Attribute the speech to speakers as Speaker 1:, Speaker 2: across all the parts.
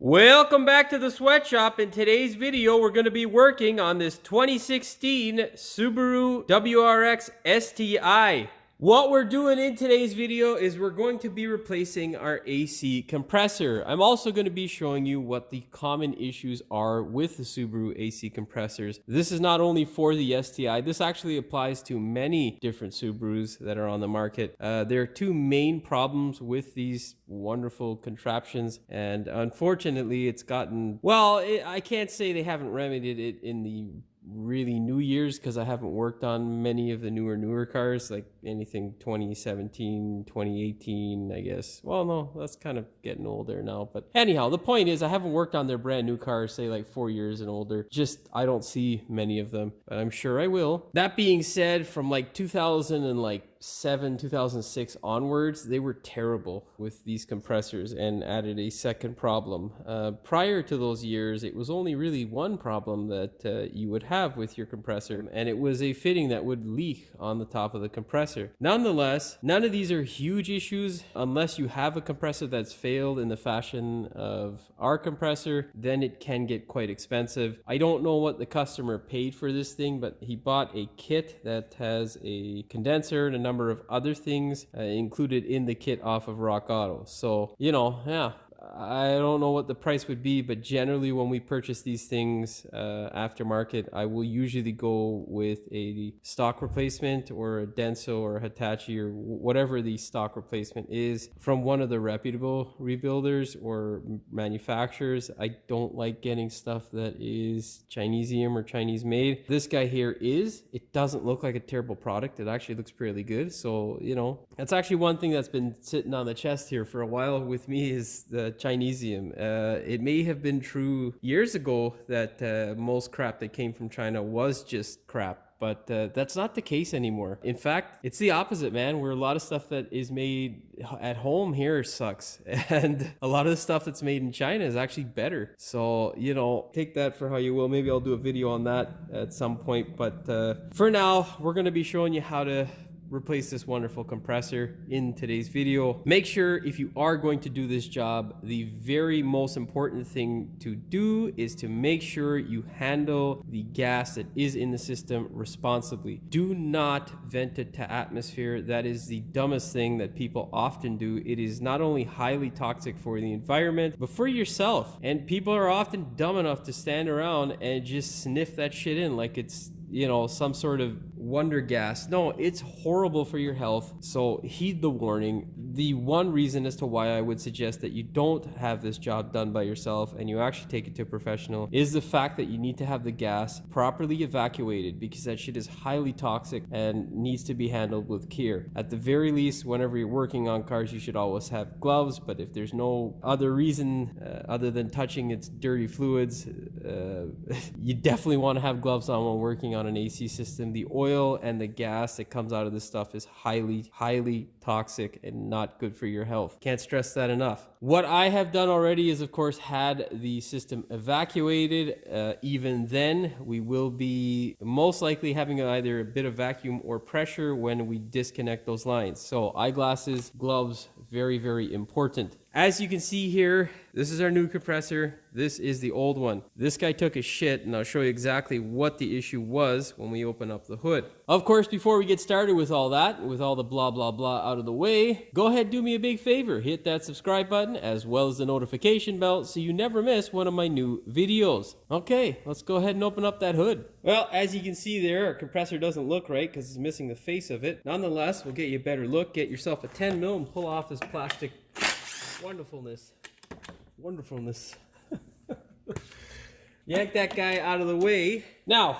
Speaker 1: Welcome back to the sweatshop. In today's video, we're going to be working on this 2016 Subaru WRX STI. What we're doing in today's video is we're going to be replacing our AC compressor. I'm also going to be showing you what the common issues are with the Subaru AC compressors. This is not only for the STI, this actually applies to many different Subarus that are on the market. There are two main problems with these wonderful contraptions, and unfortunately it's gotten, well, I can't say they haven't remedied it in the really new years because I haven't worked on many of the newer cars, like anything 2017, 2018, I guess. Well, no, that's kind of getting older now. But anyhow, the point is I haven't worked on their brand new cars, say like 4 years and older. Just I don't see many of them, but I'm sure I will. That being said, from like 2006 onwards, they were terrible with these compressors and added a second problem. Prior to those years, it was only really one problem that you would have with your compressor, and it was a fitting that would leak on the top of the compressor. Nonetheless, none of these are huge issues unless you have a compressor that's failed in the fashion of our compressor. Then it can get quite expensive. I don't know what the customer paid for this thing, but he bought a kit that has a condenser and a number of other things included in the kit off of Rock Auto. So, yeah, I don't know what the price would be, but generally when we purchase these things aftermarket, I will usually go with a stock replacement or a Denso or a Hitachi or whatever the stock replacement is from one of the reputable rebuilders or manufacturers. I don't like getting stuff that is Chinesium or Chinese made. This guy here it doesn't look like a terrible product. It actually looks pretty good. So, that's actually one thing that's been sitting on the chest here for a while with me is the Chinesium. It may have been true years ago that most crap that came from China was just crap. But that's not the case anymore. In fact, it's the opposite, man, where a lot of stuff that is made at home here sucks. And a lot of the stuff that's made in China is actually better. So, take that for how you will. Maybe I'll do a video on that at some point. But for now, we're going to be showing you how to replace this wonderful compressor in today's video. Make sure if you are going to do this job, the very most important thing to do is to make sure you handle the gas that is in the system responsibly. Do not vent it to atmosphere. That is the dumbest thing that people often do. It is not only highly toxic for the environment, but for yourself. And people are often dumb enough to stand around and just sniff that shit in like it's some sort of wonder gas. No, it's horrible for your health. So heed the warning. The one reason as to why I would suggest that you don't have this job done by yourself and you actually take it to a professional is the fact that you need to have the gas properly evacuated, because that shit is highly toxic and needs to be handled with care. At the very least, whenever you're working on cars, you should always have gloves. But if there's no other reason other than touching its dirty fluids, you definitely want to have gloves on when working on an AC system. The oil and the gas that comes out of this stuff is highly toxic and not good for your health. Can't stress that enough. What I have done already is, of course, had the system evacuated. Even then, we will be most likely having either a bit of vacuum or pressure when we disconnect those lines. So eyeglasses, gloves, very important. As you can see here, this is our new compressor. This is the old one. This guy took a shit, and I'll show you exactly what the issue was when we open up the hood. Of course, before we get started with all that, with all the blah out of the way, go ahead, do me a big favor. Hit that subscribe button as well as the notification bell so you never miss one of my new videos. Okay, let's go ahead and open up that hood. Well, as you can see there, our compressor doesn't look right because it's missing the face of it. Nonetheless, we'll get you a better look. Get yourself a 10 mil and pull off this plastic wonderfulness. Yank that guy out of the way. Now,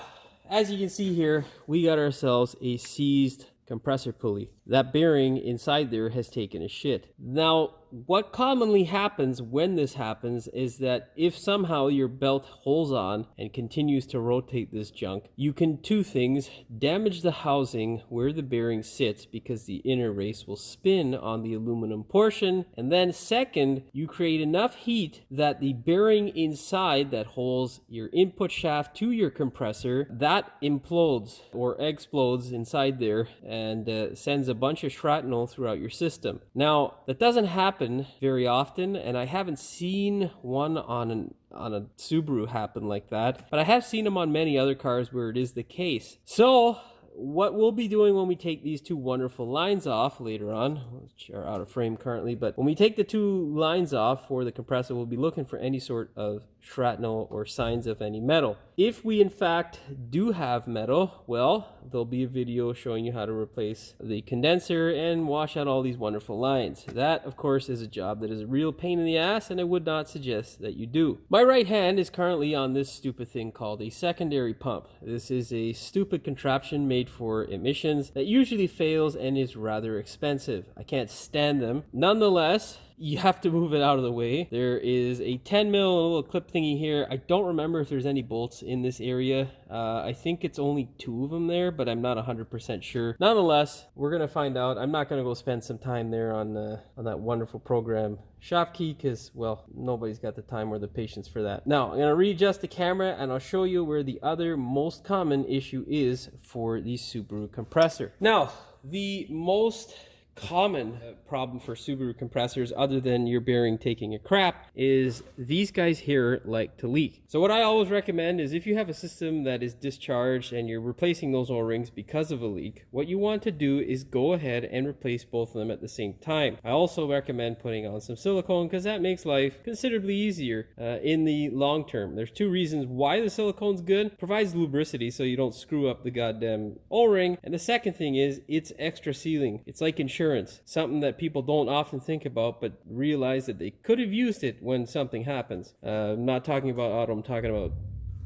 Speaker 1: as you can see here, we got ourselves a seized compressor pulley. That bearing inside there has taken a shit. Now, what commonly happens when this happens is that if somehow your belt holds on and continues to rotate this junk, you can two things: damage the housing where the bearing sits because the inner race will spin on the aluminum portion, and then second, you create enough heat that the bearing inside that holds your input shaft to your compressor, that implodes or explodes inside there and sends a bunch of shrapnel throughout your system. Now, that doesn't happen very often, and I haven't seen one on a Subaru happen like that, but I have seen them on many other cars where it is the case. So what we'll be doing when we take these two wonderful lines off later on, which are out of frame currently, but when we take the two lines off for the compressor, we'll be looking for any sort of shrapnel or signs of any metal. If we in fact do have metal, well, there'll be a video showing you how to replace the condenser and wash out all these wonderful lines. That, of course, is a job that is a real pain in the ass, and I would not suggest that you do. My right hand is currently on this stupid thing called a secondary pump. This is a stupid contraption made for emissions that usually fails and is rather expensive. I can't stand them. Nonetheless, you have to move it out of the way. There is a 10 mil little clip thingy here. I don't remember if there's any bolts in this area. I think it's only 2 of them there, but I'm not 100% sure. Nonetheless, we're gonna find out. I'm not gonna go spend some time there on that wonderful program Shopkey, because, well, nobody's got the time or the patience for that. Now, I'm gonna readjust the camera and I'll show you where the other most common issue is for the Subaru compressor. Now, the most common problem for Subaru compressors, other than your bearing taking a crap, is these guys here like to leak. So what I always recommend is, if you have a system that is discharged and you're replacing those O-rings because of a leak, what you want to do is go ahead and replace both of them at the same time. I also recommend putting on some silicone, because that makes life considerably easier in the long term. There's 2 reasons why the silicone's good. Provides lubricity so you don't screw up the goddamn O-ring, and the second thing is it's extra sealing. It's like insurance. Something that people don't often think about, but realize that they could have used it when something happens. I'm not talking about auto, I'm talking about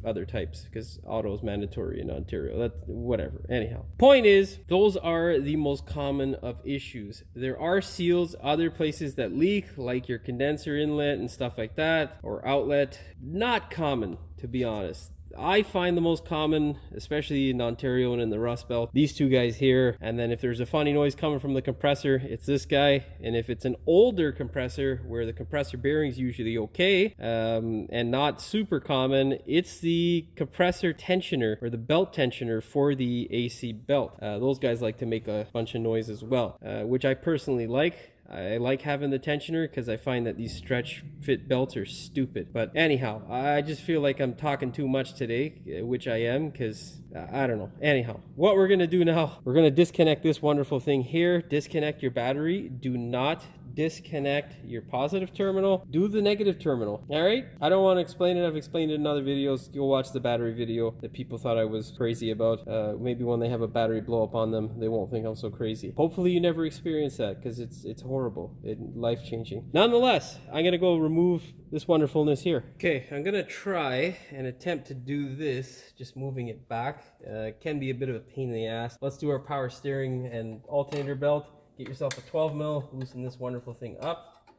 Speaker 1: other types, because auto is mandatory in Ontario. That's whatever. Anyhow, point is, those are the most common of issues. There are seals other places that leak, like your condenser inlet and stuff like that, or outlet. Not common, to be honest. I find the most common, especially in Ontario and in the Rust Belt, these 2 guys here. And then if there's a funny noise coming from the compressor, it's this guy. And if it's an older compressor where the compressor bearing's usually okay, and not super common, it's the compressor tensioner or the belt tensioner for the AC belt. Those guys like to make a bunch of noise as well, which I personally like. I like having the tensioner because I find that these stretch fit belts are stupid. But anyhow, I just feel like I'm talking too much today, which I am, because I don't know. Anyhow, what we're going to do now, we're going to disconnect this wonderful thing here, disconnect your battery. Do not disconnect your positive terminal. Do the negative terminal. All right? I don't want to explain it. I've explained it in other videos. Go watch the battery video that people thought I was crazy about. Maybe when they have a battery blow up on them, they won't think I'm so crazy. Hopefully you never experience that, because it's horrible. It's life-changing. Nonetheless, I'm going to go remove this wonderfulness here. Okay, I'm going to try and attempt to do this, just moving it back. It can be a bit of a pain in the ass. Let's do our power steering and alternator belt. Get yourself a 12 mil, loosen this wonderful thing up.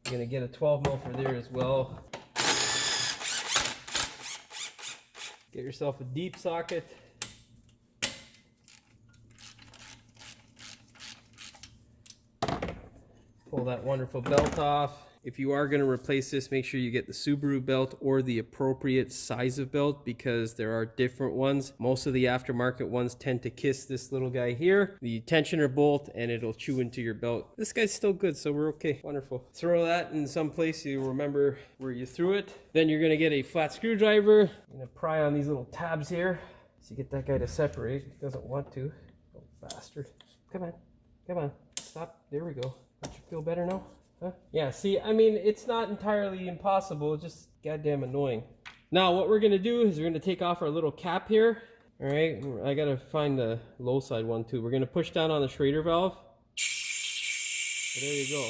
Speaker 1: You're gonna get a 12 mil for there as well. Get yourself a deep socket. Pull that wonderful belt off. If you are going to replace this, make sure you get the Subaru belt or the appropriate size of belt, because there are different ones. Most of the aftermarket ones tend to kiss this little guy here, the tensioner bolt, and it'll chew into your belt. This guy's still good, so we're okay. Wonderful. Throw that in some place you remember where you threw it. Then you're going to get a flat screwdriver. I'm going to pry on these little tabs here so you get that guy to separate. He doesn't want to. Oh, bastard. Come on. Come on. Stop. There we go. Don't you feel better now? Huh? Yeah, see, I mean, it's not entirely impossible, it's just goddamn annoying. Now, what we're going to do is we're going to take off our little cap here. All right, I got to find the low side one too. We're going to push down on the Schrader valve. So there you go.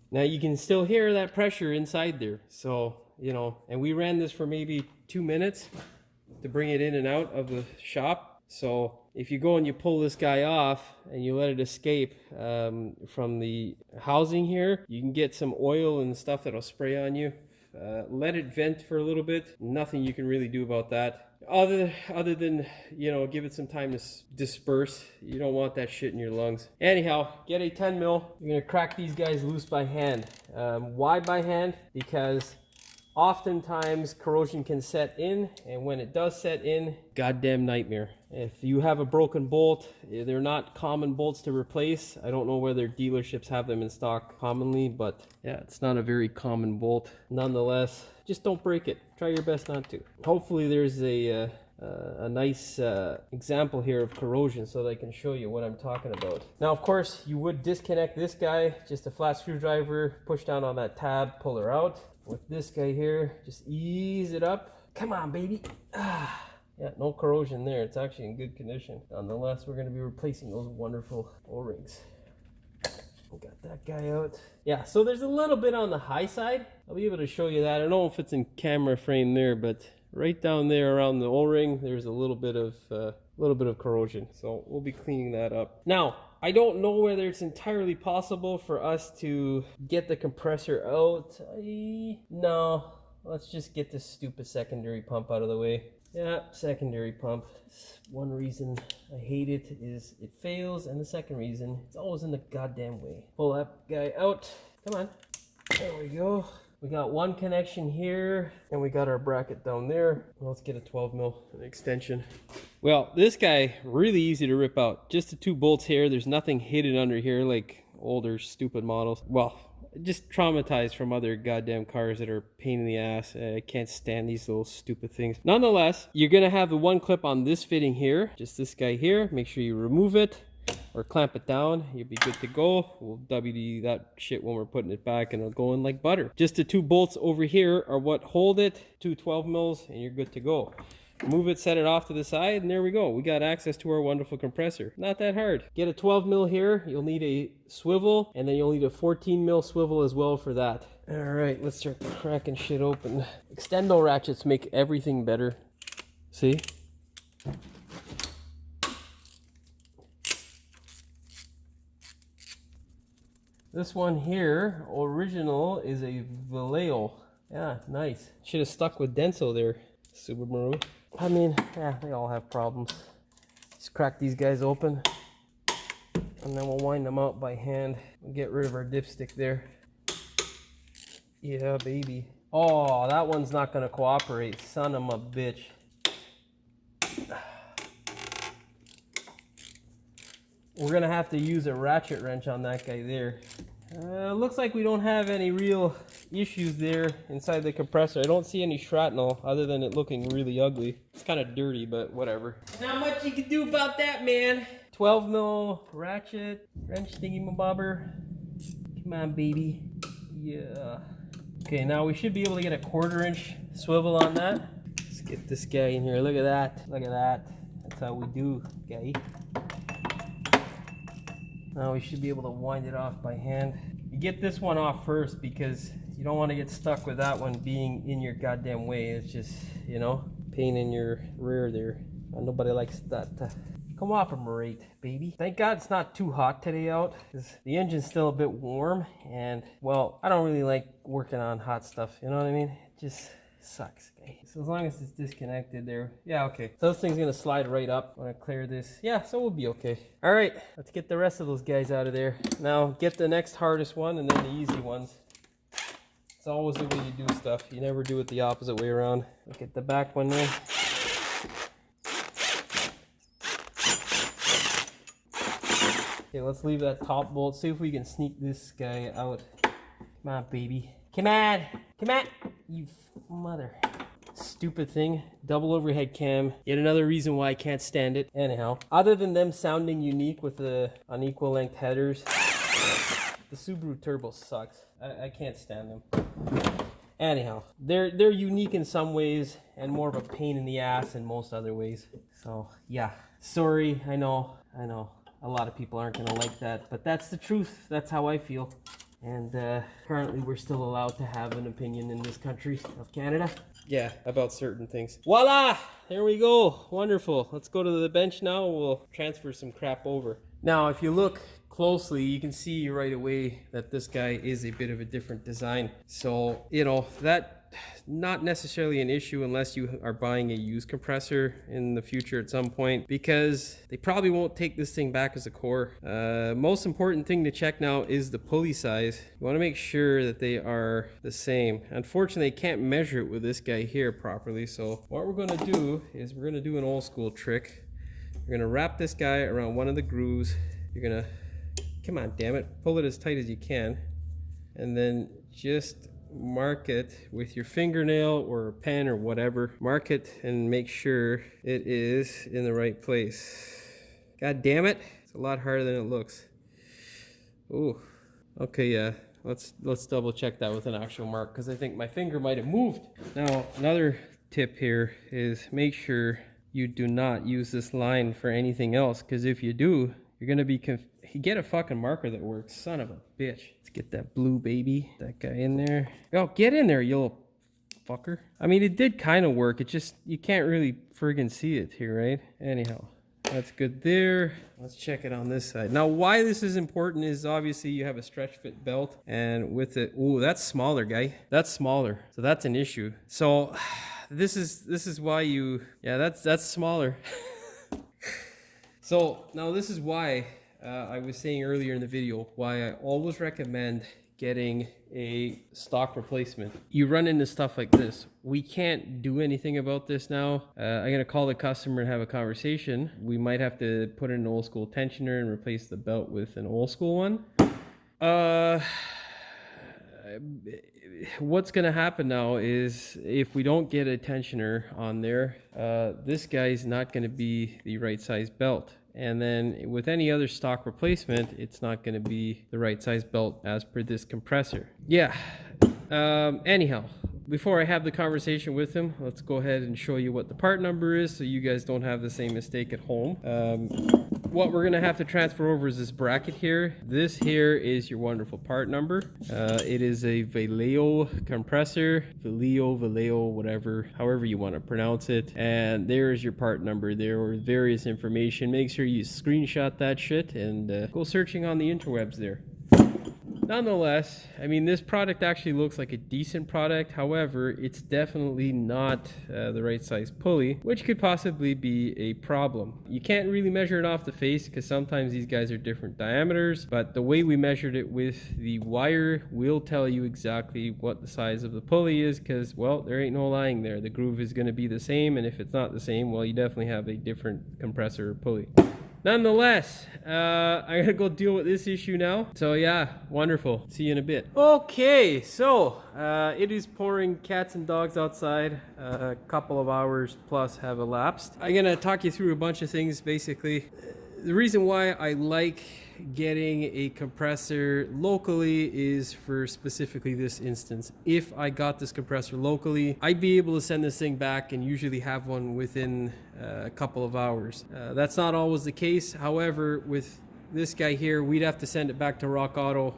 Speaker 1: Now, you can still hear that pressure inside there. So, you know, and we ran this for maybe 2 minutes to bring it in and out of the shop. So if you go and you pull this guy off and you let it escape from the housing here, you can get some oil and stuff that'll spray on you. Let it vent for a little bit. Nothing you can really do about that. Other than, you know, give it some time to disperse. You don't want that shit in your lungs. Anyhow, get a 10 mil. You're gonna crack these guys loose by hand. Why by hand? Because Oftentimes corrosion can set in, and when it does set in, goddamn nightmare. If you have a broken bolt, they're not common bolts to replace. I don't know whether dealerships have them in stock commonly, but yeah, it's not a very common bolt. Nonetheless, just don't break it. Try your best not to. Hopefully there's a nice example here of corrosion so that I can show you what I'm talking about. Now, of course, you would disconnect this guy, just a flat screwdriver, push down on that tab, pull her out. With this guy here, just ease it up. Come on, baby. Yeah, no corrosion there. It's actually in good condition. Nonetheless, we're going to be replacing those wonderful O-rings. We got that guy out. Yeah, so there's a little bit on the high side. I'll be able to show you that. I don't know if it's in camera frame there, but right down there around the O-ring, there's a little bit of corrosion. So we'll be cleaning that up. Now, I don't know whether it's entirely possible for us to get the compressor out. No, let's just get this stupid secondary pump out of the way. Yeah, secondary pump. One reason I hate it is it fails, and the second reason, it's always in the goddamn way. Pull that guy out. Come on. There we go. We got one connection here, and we got our bracket down there. Let's get a 12 mil extension. Well, this guy, really easy to rip out. Just the 2 bolts here. There's nothing hidden under here like older stupid models. Well, just traumatized from other goddamn cars that are pain in the ass. I can't stand these little stupid things. Nonetheless, you're gonna have the one clip on this fitting here, just this guy here. Make sure you remove it or clamp it down. You'll be good to go. We'll WD that shit when we're putting it back, and it'll go in like butter. Just the 2 bolts over here are what hold it. 2 12 mils, and you're good to go. Move it, set it off to the side, and there we go. We got access to our wonderful compressor. Not that hard. Get a 12 mil here. You'll need a swivel, and then you'll need a 14 mil swivel as well for that. All right, let's start cracking shit open. Extendo ratchets make everything better. See? This one here, original, is a Vallejo. Yeah, nice. Should have stuck with Denso there, Subaru. I mean, yeah, they all have problems. Just crack these guys open, and then we'll wind them out by hand and get rid of our dipstick there. Yeah, baby. Oh, that one's not gonna cooperate, son of a bitch. We're gonna have to use a ratchet wrench on that guy there. Looks like we don't have any real issues there inside the compressor. I don't see any shrapnel other than it looking really ugly. It's kind of dirty, but whatever. Not much you can do about that, man. 12 mil ratchet, wrench thingy-mabobber. Come on, baby. Yeah. Okay, now we should be able to get a 1/4 inch swivel on that. Let's get this guy in here. Look at that. Look at that. That's how we do, guy. Now we should be able to wind it off by hand. You get this one off first because you don't want to get stuck with that one being in your goddamn way. It's just, you know, pain in your rear there. Nobody likes that. Cooperate, baby. Thank God it's not too hot today out, because the engine's still a bit warm, and, well, I don't really like working on hot stuff, you know what I mean? It just sucks. Okay. So as long as it's disconnected there, yeah, okay. So this thing's gonna slide right up when I clear this. Yeah, so we'll be okay. All right, let's get the rest of those guys out of there. Now get the next hardest one and then the easy ones. It's always the way you do stuff. You never do it the opposite way around. Look at the back one there. Okay, let's leave that top bolt. See if we can sneak this guy out. Come on, baby. Come on. Come on. You mother. Stupid thing. Double overhead cam. Yet another reason why I can't stand it. Anyhow, other than them sounding unique with the unequal length headers, the Subaru Turbo sucks. I can't stand them. Anyhow, they're unique in some ways and more of a pain in the ass in most other ways. So, yeah. Sorry, I know. A lot of people aren't gonna like that, but that's the truth. That's how I feel. And currently we're still allowed to have an opinion in this country of Canada. Yeah, about certain things. Voila! There we go. Wonderful. Let's go to the bench now. We'll transfer some crap over. Now, if you look closely, you can see right away that this guy is a bit of a different design. So, you know, that not necessarily an issue unless you are buying a used compressor in the future at some point, because they probably won't take this thing back as a core. Most important thing to check now is the pulley size. You want to make sure that they are the same. Unfortunately, I can't measure it with this guy here properly. So what we're going to do is we're going to do an old school trick. We're going to wrap this guy around one of the grooves. You're going to, come on, damn it, pull it as tight as you can, and then just mark it with your fingernail or a pen or whatever. Mark it and make sure it is in the right place. God damn it, it's a lot harder than it looks. Oh, okay, yeah. Let's double check that with an actual mark, because I think my finger might have moved. Now, another tip here is make sure you do not use this line for anything else, because if you do, you're gonna be get a fucking marker that works. Son of a bitch. Let's get that blue baby. That guy in there. Oh, get in there, you little fucker. I mean, it did kind of work. It just, you can't really friggin' see it here, right? Anyhow, that's good there. Let's check it on this side. Now, why this is important is obviously you have a stretch fit belt, and with it, ooh, that's smaller, guy. That's smaller. So that's an issue. So this is why you, yeah, that's smaller. So now this is why I was saying earlier in the video why I always recommend getting a stock replacement. You run into stuff like this. We can't do anything about this now. I'm gonna call the customer and have a conversation. We might have to put in an old school tensioner and replace the belt with an old school one. What's gonna happen now is if we don't get a tensioner on there, this guy's not gonna be the right size belt. And then with any other stock replacement, it's not going to be the right size belt as per this compressor. Yeah. Anyhow, before I have the conversation with him, let's go ahead and show you what the part number is so you guys don't have the same mistake at home. What we're going to have to transfer over is this bracket here. This here is your wonderful part number. It is a Vallejo compressor, Vallejo, whatever, however you want to pronounce it. And there is your part number. There are various information. Make sure you screenshot that shit and go searching on the interwebs there. Nonetheless, I mean, this product actually looks like a decent product. However, it's definitely not the right size pulley, which could possibly be a problem. You can't really measure it off the face because sometimes these guys are different diameters, but the way we measured it with the wire will tell you exactly what the size of the pulley is, because, well, there ain't no lying there. The groove is going to be the same, and if it's not the same, well, you definitely have a different compressor or pulley. Nonetheless, I'm gonna go deal with this issue now. So yeah, wonderful. See you in a bit. Okay, so it is pouring cats and dogs outside. A couple of hours plus have elapsed. I'm gonna talk you through a bunch of things. Basically, the reason why I like getting a compressor locally is for specifically this instance. If I got this compressor locally, I'd be able to send this thing back and usually have one within a couple of hours. That's not always the case. However, with this guy here, we'd have to send it back to Rock Auto,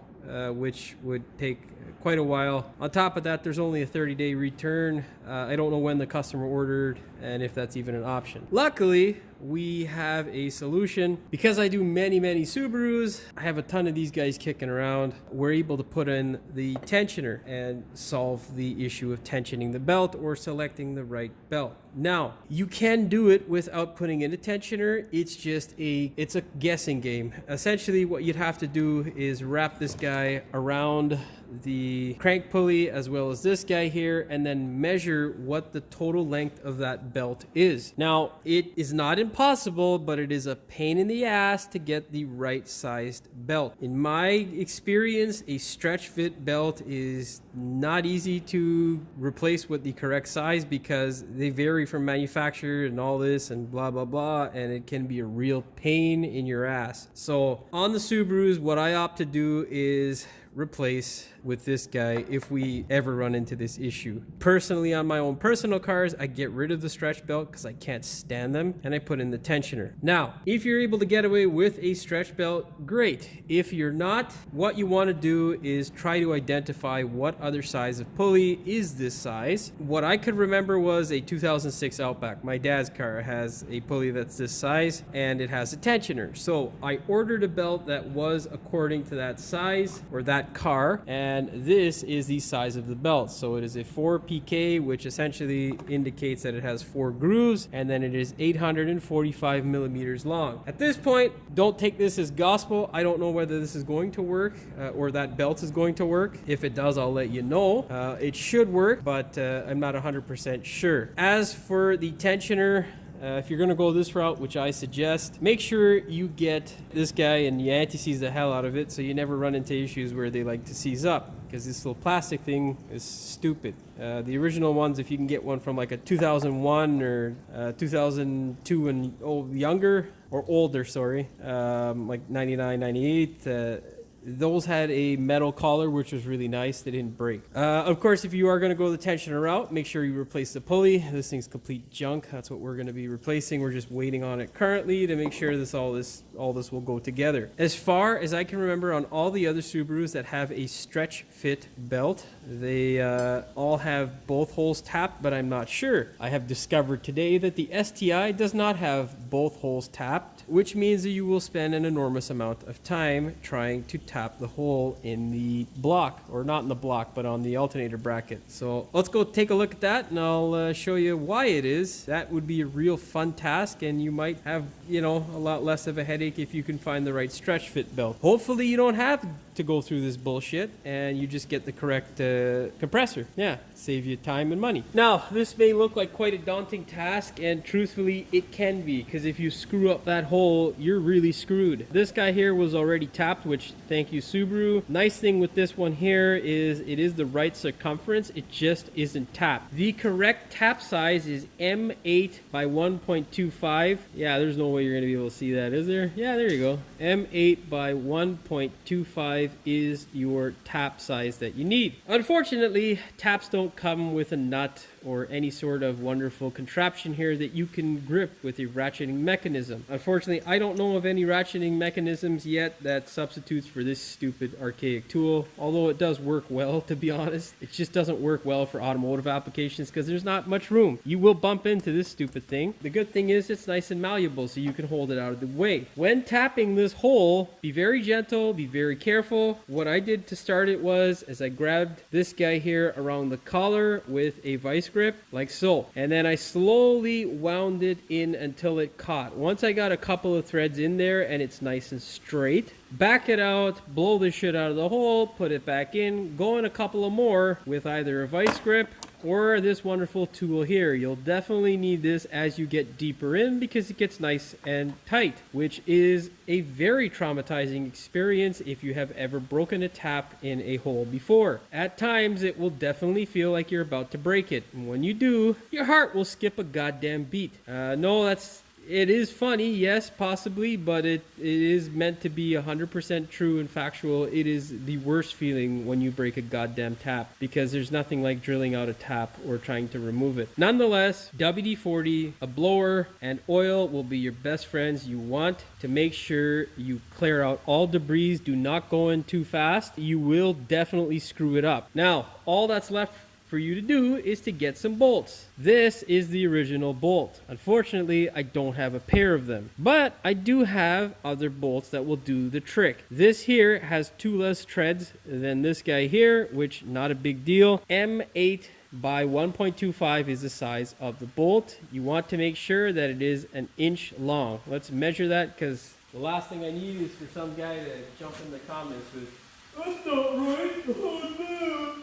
Speaker 1: which would take quite a while. On top of that, there's only a 30-day return. I don't know when the customer ordered and if that's even an option. Luckily, we have a solution. Because I do many Subarus, I have a ton of these guys kicking around. We're able to put in the tensioner and solve the issue of tensioning the belt or selecting the right belt. Now, you can do it without putting in a tensioner. It's a guessing game. Essentially, what you'd have to do is wrap this guy around the crank pulley as well as this guy here, and then measure what the total length of that belt is. Now, it is not impossible, but it is a pain in the ass to get the right sized belt. In my experience, a stretch fit belt is not easy to replace with the correct size because they vary from manufacturer and all this and blah blah blah, and it can be a real pain in your ass. So on the Subarus, what I opt to do is replace with this guy if we ever run into this issue. Personally, on my own personal cars, I get rid of the stretch belt because I can't stand them, and I put in the tensioner. Now, if you're able to get away with a stretch belt, great. If you're not, what you want to do is try to identify what other size of pulley is this size. What I could remember was a 2006 Outback. My dad's car has a pulley that's this size, and it has a tensioner. So I ordered a belt that was according to that size, or that car, and this is the size of the belt. So it is a 4 PK, which essentially indicates that it has 4 grooves, and then it is 845 millimeters long. At this point, don't take this as gospel. I don't know whether this is going to work or that belt is going to work. If it does, I'll let you know. It should work, but I'm not 100% sure. As for the tensioner, if you're going to go this route, which I suggest, make sure you get this guy and you anti-seize the hell out of it so you never run into issues where they like to seize up, because this little plastic thing is stupid. The original ones, if you can get one from like a 2001 or 2002 and younger, or older, sorry, like 99, 98, those had a metal collar, which was really nice. They didn't break. Of course, if you are going to go the tensioner route, make sure you replace the pulley. This thing's complete junk. That's what we're going to be replacing. We're just waiting on it currently to make sure all this will go together. As far as I can remember, on all the other Subarus that have a stretch fit belt, they all have both holes tapped, but I'm not sure. I have discovered today that the STI does not have both holes tapped, which means that you will spend an enormous amount of time trying to tap the hole in the block, or not in the block, but on the alternator bracket. So let's go take a look at that, and I'll show you why it is. That would be a real fun task, and you might have, a lot less of a headache if you can find the right stretch fit belt. Hopefully you don't have to go through this bullshit, and you just get the correct compressor. Yeah, save you time and money. Now, this may look like quite a daunting task, and truthfully, it can be, because if you screw up that hole, you're really screwed. This guy here was already tapped, which, thank you, Subaru. Nice thing with this one here is it is the right circumference, it just isn't tapped. The correct tap size is M8 by 1.25. Yeah, there's no way you're gonna be able to see that, is there? Yeah, there you go. M8 by 1.25 is your tap size that you need. Unfortunately, taps don't come with a nut or any sort of wonderful contraption here that you can grip with a ratcheting mechanism. Unfortunately, I don't know of any ratcheting mechanisms yet that substitutes for this stupid archaic tool, although it does work well, to be honest. It just doesn't work well for automotive applications because there's not much room. You will bump into this stupid thing. The good thing is it's nice and malleable, so you can hold it out of the way. When tapping this hole, be very gentle, be very careful. What I did to start it was, I grabbed this guy here around the collar with a vice grip, like so. And then I slowly wound it in until it caught. Once I got a couple of threads in there and it's nice and straight, back it out, blow the shit out of the hole, put it back in, go in a couple of more with either a vice grip or this wonderful tool here. You'll definitely need this as you get deeper in because it gets nice and tight, which is a very traumatizing experience if you have ever broken a tap in a hole before. At times, it will definitely feel like you're about to break it. And when you do, your heart will skip a goddamn beat. It is funny, yes, possibly, but it is meant to be 100% true and factual. It is the worst feeling when you break a goddamn tap because there's nothing like drilling out a tap or trying to remove it. Nonetheless, WD-40, a blower, and oil will be your best friends. You want to make sure you clear out all debris. Do not go in too fast. You will definitely screw it up. Now, all that's left for you to do is to get some bolts. This is the original bolt. Unfortunately, I don't have a pair of them, but I do have other bolts that will do the trick. This here has 2 less treads than this guy here, which not a big deal. M8 by 1.25 is the size of the bolt. You want to make sure that it is 1 inch long. Let's measure that because the last thing I need is for some guy to jump in the comments with, "That's not right, oh no."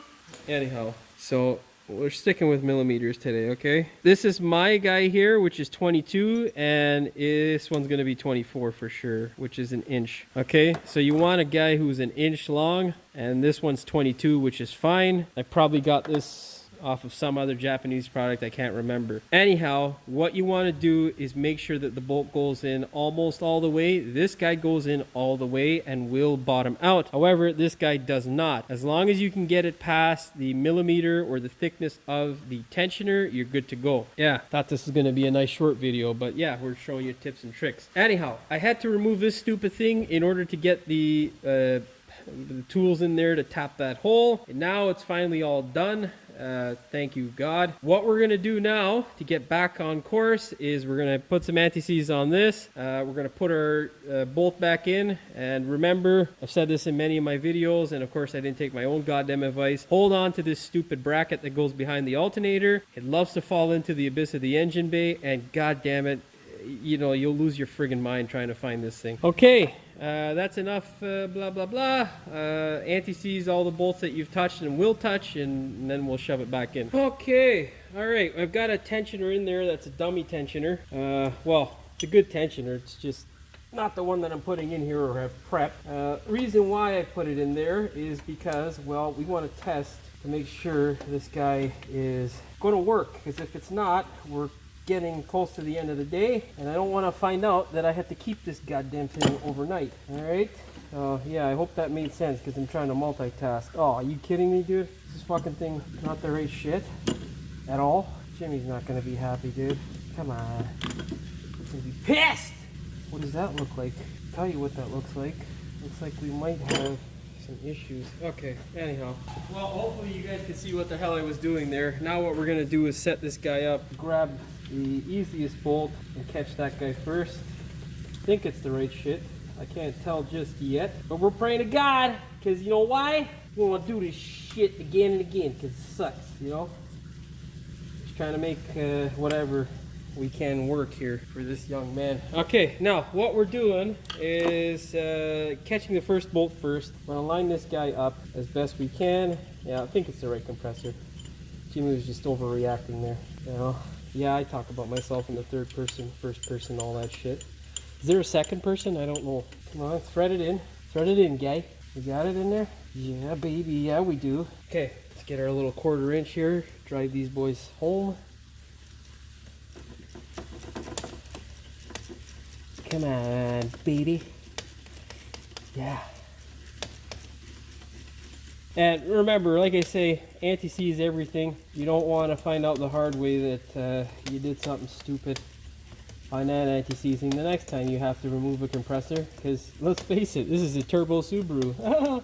Speaker 1: Anyhow, so we're sticking with millimeters today, okay? This is my guy here, which is 22, and this one's gonna be 24 for sure, which is 1 inch, okay? So you want a guy who's 1 inch long, and this one's 22, which is fine. I probably got this off of some other Japanese product. I can't remember. Anyhow, what you want to do is make sure that the bolt goes in almost all the way. This guy goes in all the way and will bottom out. However, this guy does not. As long as you can get it past the millimeter or the thickness of the tensioner, you're good to go. Yeah, thought this was going to be a nice short video, but yeah, we're showing you tips and tricks. Anyhow, I had to remove this stupid thing in order to get the tools in there to tap that hole, and now it's finally all done. Thank you, God. What we're gonna do now to get back on course is we're gonna put some anti-seize on this. We're gonna put our bolt back in, and remember, I've said this in many of my videos, and of course I didn't take my own goddamn advice. Hold on to this stupid bracket that goes behind the alternator. It loves to fall into the abyss of the engine bay, and god damn it, you know, you'll lose your friggin' mind trying to find this thing. Okay, that's enough blah blah blah. Anti-seize all the bolts that you've touched and will touch, and then we'll shove it back in. Okay, all right, I've got a tensioner in there that's a dummy tensioner. Well, it's a good tensioner, it's just not the one that I'm putting in here or have prepped. Reason why I put it in there is because, well, we want to test to make sure this guy is going to work, because if it's not, we're getting close to the end of the day, and I don't want to find out that I have to keep this goddamn thing overnight. All right, yeah, I hope that made sense, because I'm trying to multitask. Oh, are you kidding me, dude? This fucking thing not the right shit at all. Jimmy's not gonna be happy, dude. Come on, he's gonna be pissed. What does that look like? I'll tell you what that looks like. Looks like we might have some issues. Okay, anyhow, well, hopefully you guys can see what the hell I was doing there. Now what we're gonna do is set this guy up, grab the easiest bolt and catch that guy first. I think it's the right shit. I can't tell just yet, but we're praying to God, because you know why? We want to do this shit again and again, because it sucks, you know? Just trying to make whatever we can work here for this young man. Okay, now what we're doing is catching the first bolt first. We're gonna line this guy up as best we can. Yeah, I think it's the right compressor. Jimmy was just overreacting there, you know? Yeah, I talk about myself in the third person, first person, all that shit. Is there a second person? I don't know. Come on, thread it in. Thread it in, guy. You got it in there? Yeah, baby. Yeah, we do. Okay, let's get our little 1/4 inch here. Drive these boys home. Come on, baby. Yeah. And remember, like I say, anti-seize everything. You don't want to find out the hard way that you did something stupid by not anti-seizing the next time you have to remove a compressor. Because let's face it, this is a turbo Subaru.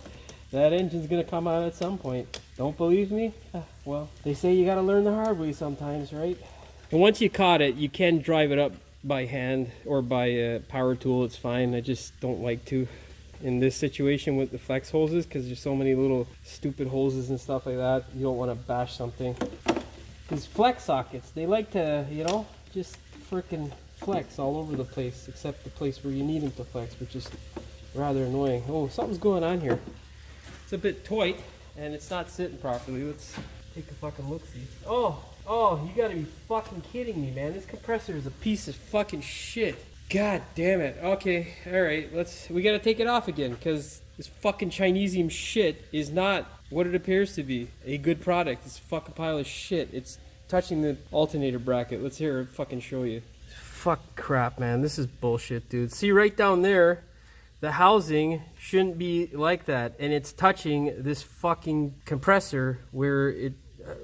Speaker 1: That engine's going to come out at some point. Don't believe me? Well, they say you got to learn the hard way sometimes, right? And once you caught it, you can drive it up by hand or by a power tool. It's fine. I just don't like to in this situation with the flex hoses, because there's so many little stupid hoses and stuff like that. You don't want to bash something. These flex sockets, they like to, you know, just freaking flex all over the place, except the place where you need them to flex, which is rather annoying. Oh, something's going on here. It's a bit tight and it's not sitting properly. Let's take a fucking look-see. Oh, you gotta be fucking kidding me, man. This compressor is a piece of fucking shit. God damn it. Okay, alright, we gotta take it off again, because this fucking Chinesium shit is not what it appears to be. A good product. It's a fucking pile of shit. It's touching the alternator bracket. Let's hear it fucking show you. Fuck crap, man. This is bullshit, dude. See right down there, the housing shouldn't be like that, and it's touching this fucking compressor where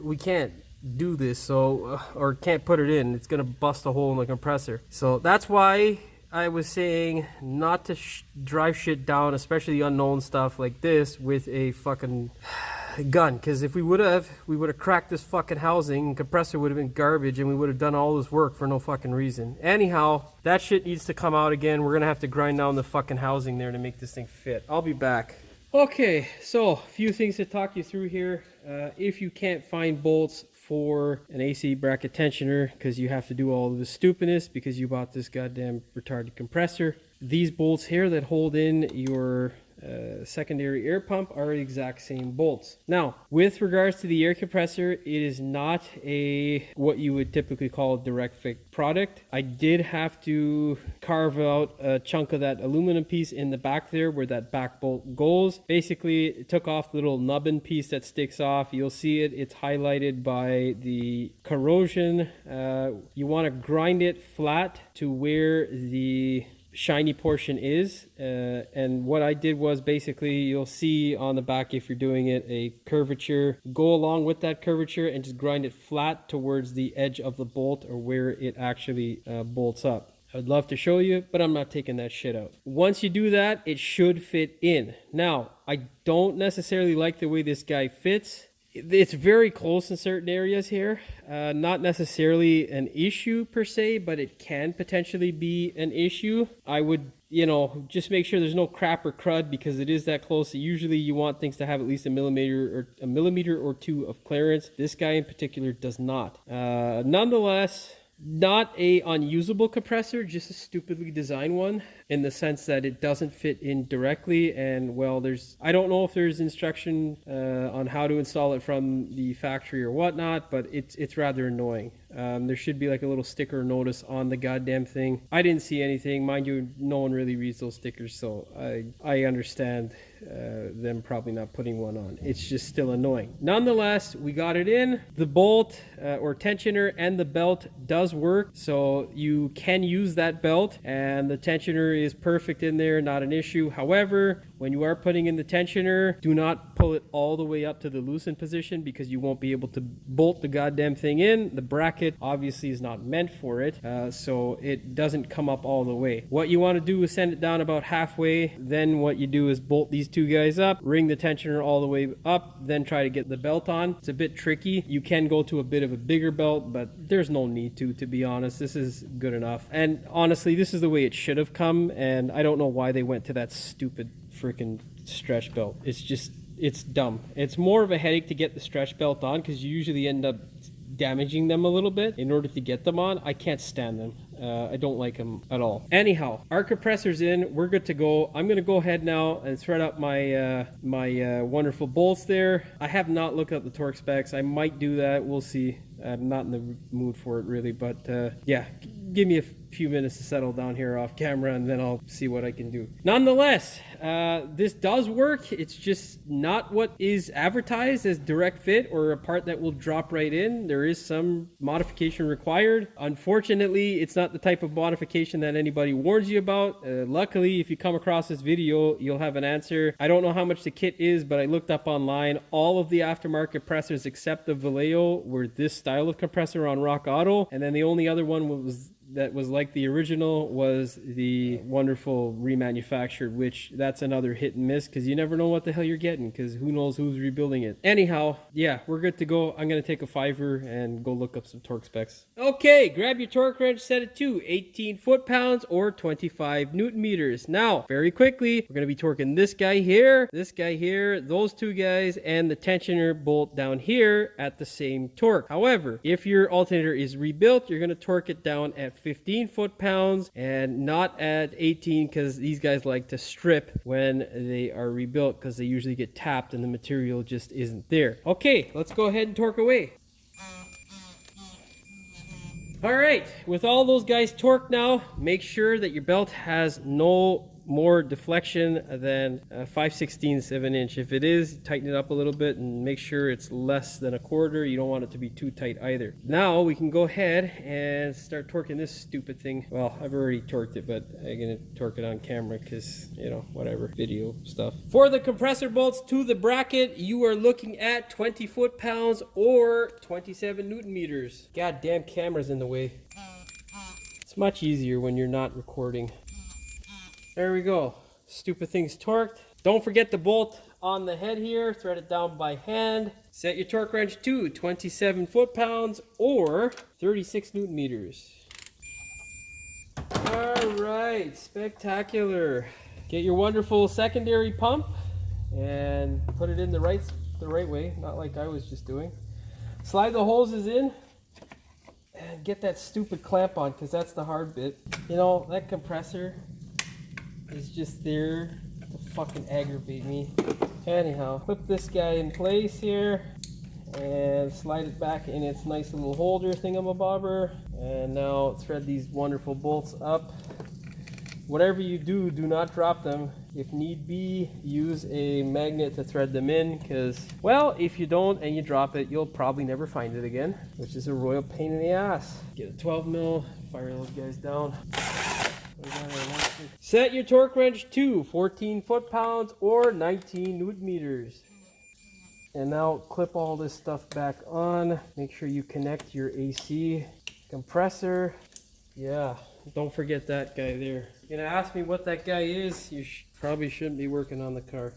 Speaker 1: we can't do this, so or can't put it in. It's gonna bust a hole in the compressor. So that's why I was saying not to drive shit down, especially unknown stuff like this, with a fucking gun. Because if we would have cracked this fucking housing, and compressor would have been garbage, and we would have done all this work for no fucking reason. Anyhow, that shit needs to come out again. We're gonna have to grind down the fucking housing there to make this thing fit. I'll be back. Okay, so a few things to talk you through here. If you can't find bolts for an AC bracket tensioner, because you have to do all of this stupidness because you bought this goddamn retarded compressor, these bolts here that hold in your secondary air pump are the exact same bolts. Now, with regards to the air compressor, it is not what you would typically call a direct fit product. I did have to carve out a chunk of that aluminum piece in the back there where that back bolt goes. Basically, it took off the little nubbin piece that sticks off. You'll see it. It's highlighted by the corrosion. You want to grind it flat to where the shiny portion is, and what I did was basically, you'll see on the back, if you're doing it, a curvature. Go along with that curvature and just grind it flat towards the edge of the bolt, or where it actually bolts up. I'd love to show you, but I'm not taking that shit out. Once you do that, it should fit in. Now, I don't necessarily like the way this guy fits. It's very close in certain areas here. Not necessarily an issue per se, but it can potentially be an issue. I would, just make sure there's no crap or crud, because it is that close. Usually you want things to have at least a millimeter or two of clearance. This guy in particular does not. Nonetheless, not a unusable compressor, just a stupidly designed one, in the sense that it doesn't fit in directly. And well, I don't know if there's instruction on how to install it from the factory or whatnot, but it's rather annoying. There should be like a little sticker notice on the goddamn thing. I didn't see anything. Mind you, no one really reads those stickers, so I understand them probably not putting one on. It's just still annoying. Nonetheless, we got it in. The bolt or tensioner and the belt does work, so you can use that belt, and the tensioner is perfect in there, not an issue. However, when you are putting in the tensioner, do not pull it all the way up to the loosen position, because you won't be able to bolt the goddamn thing in. The bracket obviously is not meant for it, so it doesn't come up all the way. What you want to do is send it down about halfway. Then what you do is bolt these two guys up, ring the tensioner all the way up, then try to get the belt on. It's a bit tricky. You can go to a bit of a bigger belt, but there's no need to be honest. This is good enough. And honestly, this is the way it should have come, and I don't know why they went to that stupid freaking stretch belt. It's dumb. It's more of a headache to get the stretch belt on, because you usually end up damaging them a little bit in order to get them on. I can't stand them. I don't like them at all. Anyhow, our compressor's in. We're good to go. I'm going to go ahead now and thread up my wonderful bolts there. I have not looked up the torque specs. I might do that. We'll see. I'm not in the mood for it really, but yeah, give me a few minutes to settle down here off camera, and then I'll see what I can do. Nonetheless, this does work. It's just not what is advertised as direct fit or a part that will drop right in. There is some modification required. Unfortunately, it's not the type of modification that anybody warns you about. Luckily, if you come across this video, you'll have an answer. I don't know how much the kit is, but I looked up online. All of the aftermarket compressors except the Vallejo were this style of compressor on Rock Auto, and then the only other one that was like the original was the wonderful remanufactured, which that's another hit and miss, because you never know what the hell you're getting, because who knows who's rebuilding it. Anyhow, yeah, we're good to go. I'm going to take a $5 and go look up some torque specs. Okay, grab your torque wrench, set it to 18 foot-pounds or 25 newton meters. Now, very quickly, we're going to be torquing this guy here, those two guys, and the tensioner bolt down here at the same torque. However, if your alternator is rebuilt, you're going to torque it down at 15 foot-pounds and not at 18, because these guys like to strip when they are rebuilt, because they usually get tapped and the material just isn't there. Okay, let's go ahead and torque away. All right, with all those guys torqued now, make sure that your belt has no more deflection than 5/16 of an inch. If it is, tighten it up a little bit and make sure it's less than a quarter. You don't want it to be too tight either. Now we can go ahead and start torquing this stupid thing. Well, I've already torqued it, but I'm gonna torque it on camera because, whatever, video stuff. For the compressor bolts to the bracket, you are looking at 20 foot-pounds or 27 newton meters. Goddamn camera's in the way. It's much easier when you're not recording. There we go. Stupid thing's torqued. Don't forget the bolt on the head here. Thread it down by hand. Set your torque wrench to 27 foot-pounds or 36 newton meters. All right, spectacular. Get your wonderful secondary pump and put it in the right way, not like I was just doing. Slide the hoses in and get that stupid clamp on, because that's the hard bit. That compressor is just there to fucking aggravate me. Anyhow, put this guy in place here and slide it back in its nice little holder thingamabobber. And now thread these wonderful bolts up. Whatever you do, do not drop them. If need be, use a magnet to thread them in, because, well, if you don't and you drop it, you'll probably never find it again, which is a royal pain in the ass. Get a 12 mil, fire those guys down. Set your torque wrench to 14 foot-pounds or 19 newton meters. And now clip all this stuff back on. Make sure you connect your AC compressor. Yeah, don't forget that guy there. You're gonna ask me what that guy is? You probably shouldn't be working on the car.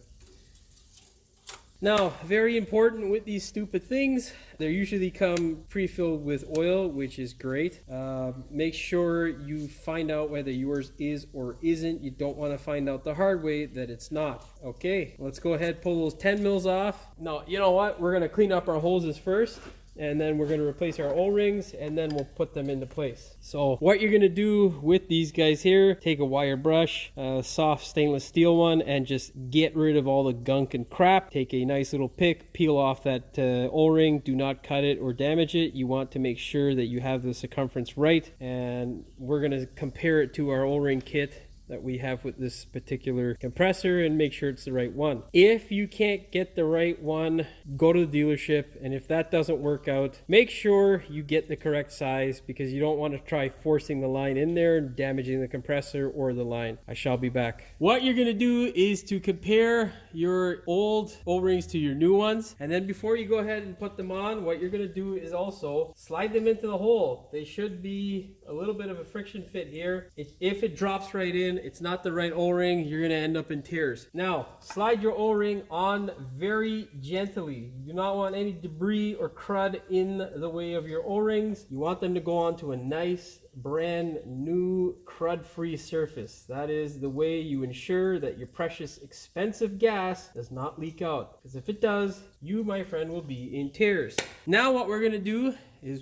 Speaker 1: Now, very important with these stupid things, they usually come pre-filled with oil, which is great. Make sure you find out whether yours is or isn't. You don't want to find out the hard way that it's not. Okay, let's go ahead, pull those 10 mils off. No, you know what? We're gonna clean up our hoses first, and then we're going to replace our O-rings, and then we'll put them into place. So what you're going to do with these guys here, take a wire brush, a soft stainless steel one, and just get rid of all the gunk and crap. Take a nice little pick, peel off that O-ring. Do not cut it or damage it. You want to make sure that you have the circumference right, and we're going to compare it to our O-ring kit that we have with this particular compressor and make sure it's the right one. If you can't get the right one, go to the dealership, and if that doesn't work out, make sure you get the correct size, because you don't want to try forcing the line in there and damaging the compressor or the line. I shall be back. What you're going to do is to compare your old O-rings to your new ones, and then before you go ahead and put them on, what you're going to do is also slide them into the hole. They should be a little bit of a friction fit here. If it drops right in, it's not the right O-ring, you're going to end up in tears. Now, slide your O-ring on very gently. You do not want any debris or crud in the way of your O-rings. You want them to go onto a nice, brand new, crud-free surface. That is the way you ensure that your precious, expensive gas does not leak out. Because if it does, you, my friend, will be in tears. Now what we're going to do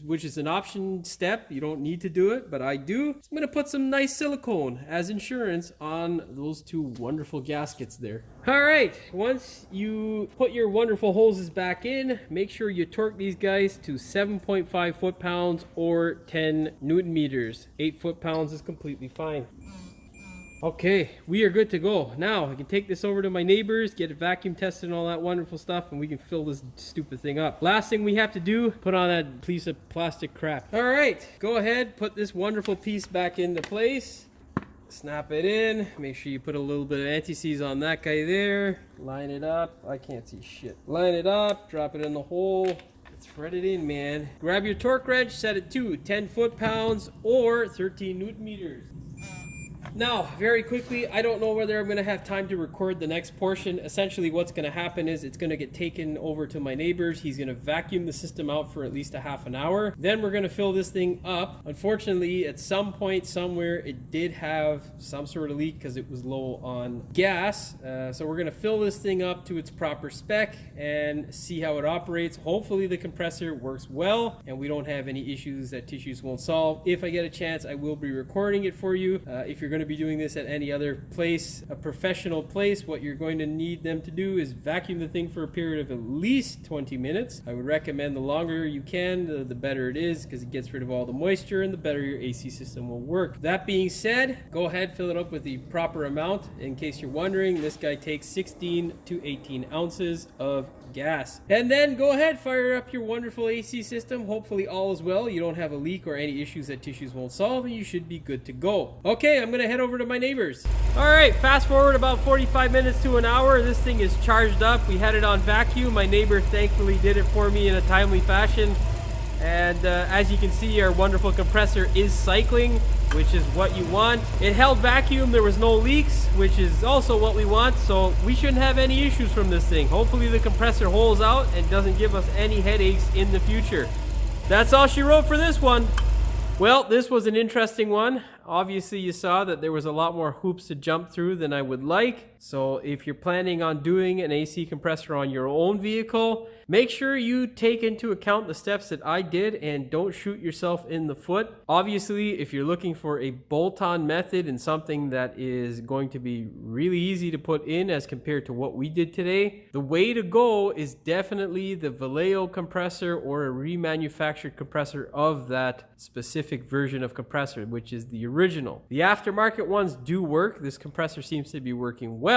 Speaker 1: which is an option step. You don't need to do it, but I do. I'm going to put some nice silicone as insurance on those two wonderful gaskets there. All right, once you put your wonderful hoses back in, make sure you torque these guys to 7.5 foot-pounds or 10 newton meters. 8 foot-pounds is completely fine. Okay, we are good to go. Now, I can take this over to my neighbors, get it vacuum tested and all that wonderful stuff, and we can fill this stupid thing up. Last thing we have to do, put on that piece of plastic crap. All right, go ahead, put this wonderful piece back into place. Snap it in. Make sure you put a little bit of anti-seize on that guy there. Line it up. I can't see shit. Line it up, drop it in the hole. Thread it in, man. Grab your torque wrench, set it to 10 foot-pounds or 13 newton meters. Now, very quickly, I don't know whether I'm going to have time to record the next portion. Essentially, what's going to happen is it's going to get taken over to my neighbor's. He's going to vacuum the system out for at least a half an hour. Then we're going to fill this thing up. Unfortunately, at some point somewhere, it did have some sort of leak because it was low on gas. So we're going to fill this thing up to its proper spec and see how it operates. Hopefully, the compressor works well and we don't have any issues that tissues won't solve. If I get a chance, I will be recording it for you. If you're going to be doing this at any other place, a professional place, what you're going to need them to do is vacuum the thing for a period of at least 20 minutes. I would recommend the longer you can, the better it is, because it gets rid of all the moisture and the better your AC system will work. That being said, go ahead, fill it up with the proper amount. In case you're wondering, this guy takes 16 to 18 ounces of gas. And then go ahead, fire up your wonderful AC system. Hopefully all is well. You don't have a leak or any issues that tissues won't solve, and you should be good to go. Okay, I'm gonna head over to my neighbors. All right, fast forward about 45 minutes to an hour. This thing is charged up. We had it on vacuum. My neighbor thankfully did it for me in a timely fashion. And as you can see, our wonderful compressor is cycling, which is what you want. It held vacuum, there was no leaks, which is also what we want, so we shouldn't have any issues from this thing. Hopefully the compressor holds out and doesn't give us any headaches in the future. That's all she wrote for this one. Well, this was an interesting one. obviously you saw that there was a lot more hoops to jump through than I would like. So if you're planning on doing an AC compressor on your own vehicle, make sure you take into account the steps that I did and don't shoot yourself in the foot. Obviously, if you're looking for a bolt-on method and something that is going to be really easy to put in as compared to what we did today, the way to go is definitely the Vallejo compressor or a remanufactured compressor of that specific version of compressor, which is the original. The aftermarket ones do work. This compressor seems to be working well.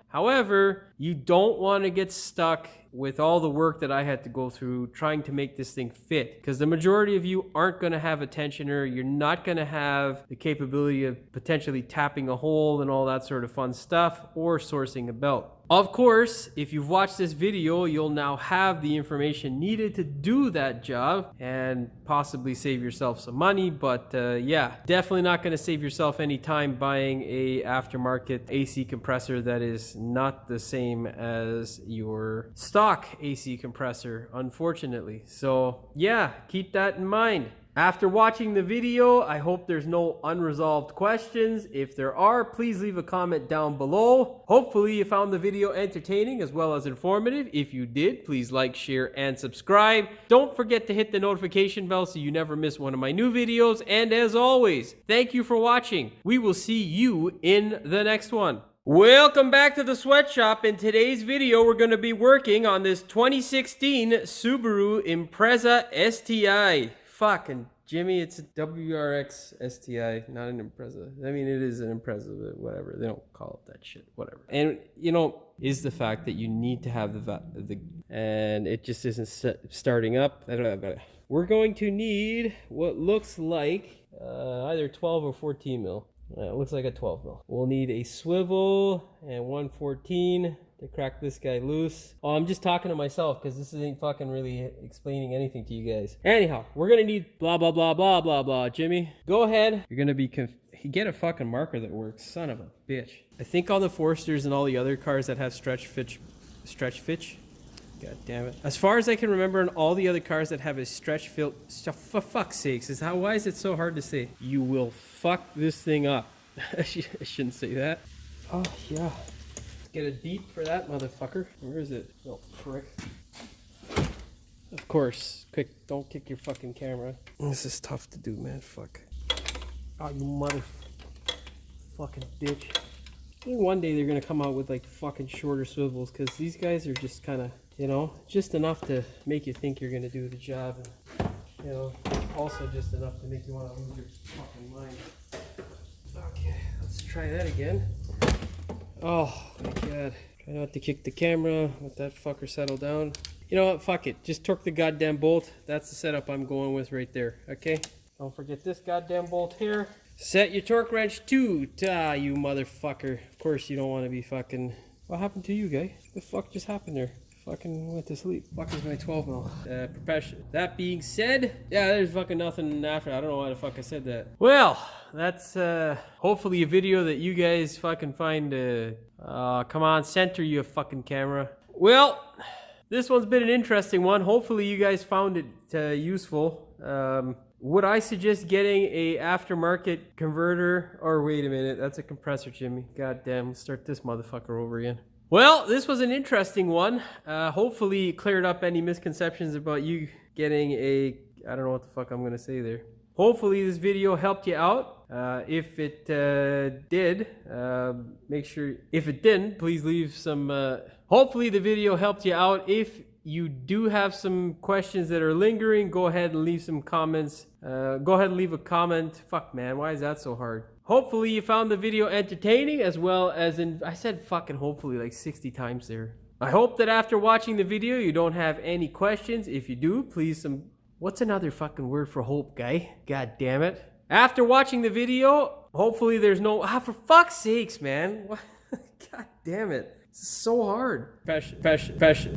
Speaker 1: However, you don't want to get stuck with all the work that I had to go through trying to make this thing fit, because the majority of you aren't going to have a tensioner. You're not going to have the capability of potentially tapping a hole and all that sort of fun stuff, or sourcing a belt. Of course, if you've watched this video, you'll now have the information needed to do that job and possibly save yourself some money. But yeah, definitely not going to save yourself any time buying a aftermarket AC compressor that is not the same as your stock AC compressor, unfortunately. So yeah, keep that in mind. After watching the video, I hope there's no unresolved questions. If there are, please leave a comment down below. Hopefully you found the video entertaining as well as informative. If you did, please like, share, and subscribe. Don't forget to hit the notification bell so you never miss one of my new videos. And as always, thank you for watching. We will see you in the next one. Welcome back to the sweatshop. In today's video, we're going to be working on this 2016 Subaru Impreza STI. Fucking Jimmy, it's a WRX STI, not an Impreza. I mean, it is an Impreza, but whatever. They don't call it that shit. Whatever. And, you know, is the fact that you need to have the and it just isn't starting up. We're going to need what looks like either 12 or 14 mil. It looks like a 12 mil. We'll need a swivel and 114 to crack this guy loose. Oh, I'm just talking to myself because this ain't fucking really explaining anything to you guys. Anyhow, we're gonna need blah blah blah blah blah blah. Jimmy, go ahead. You're gonna be get a fucking marker that works. Son of a bitch. I think all the Foresters and all the other cars that have stretch fitch. God damn it. As far as I can remember, in all the other cars that have a stretch fit, for fuck's sakes, why is it so hard to say? You will fuck this thing up. I shouldn't say that. Oh, yeah. Get a deep for that motherfucker. Where is it? Oh, prick. Of course. Quick, don't kick your fucking camera. This is tough to do, man. Fuck. Oh, you mother fucking bitch. I think one day they're gonna come out with like fucking shorter swivels, because these guys are just kind of, you know, just enough to make you think you're gonna do the job, and, you know, also just enough to make you want to lose your fucking mind. Okay, let's try that again. Oh my god. Try not to kick the camera. Let that fucker settle down. You know what? Fuck it. Just torque the goddamn bolt. That's the setup I'm going with right there. Okay? Don't forget this goddamn bolt here. Set your torque wrench to you motherfucker. Of course you don't want to be fucking... What happened to you, guy? What the fuck just happened there? Fucking went to sleep. Fuck is my 12 mil. Profession. That being said, yeah, there's fucking nothing after. I don't know why the fuck I said that. Well, that's hopefully a video that you guys fucking find. Come on, center you fucking camera. Well, this one's been an interesting one. Hopefully you guys found it useful. Would I suggest getting a aftermarket converter? Or wait a minute, that's a compressor, Jimmy. God damn, let's start this motherfucker over again. Well, this was an interesting one. Hopefully it cleared up any misconceptions about you getting a... I don't know what the fuck I'm going to say there. Hopefully this video helped you out. If it did, make sure... If it didn't, please leave some... Hopefully the video helped you out. If you do have some questions that are lingering, go ahead and leave some comments. Go ahead and leave a comment. Fuck, man, why is that so hard? Hopefully you found the video entertaining, as well as in... I said fucking hopefully like 60 times there. I hope that after watching the video, you don't have any questions. If you do, please What's another fucking word for hope, guy? God damn it. After watching the video, hopefully there's no... for fuck's sakes, man. God damn it. This is so hard. Passion.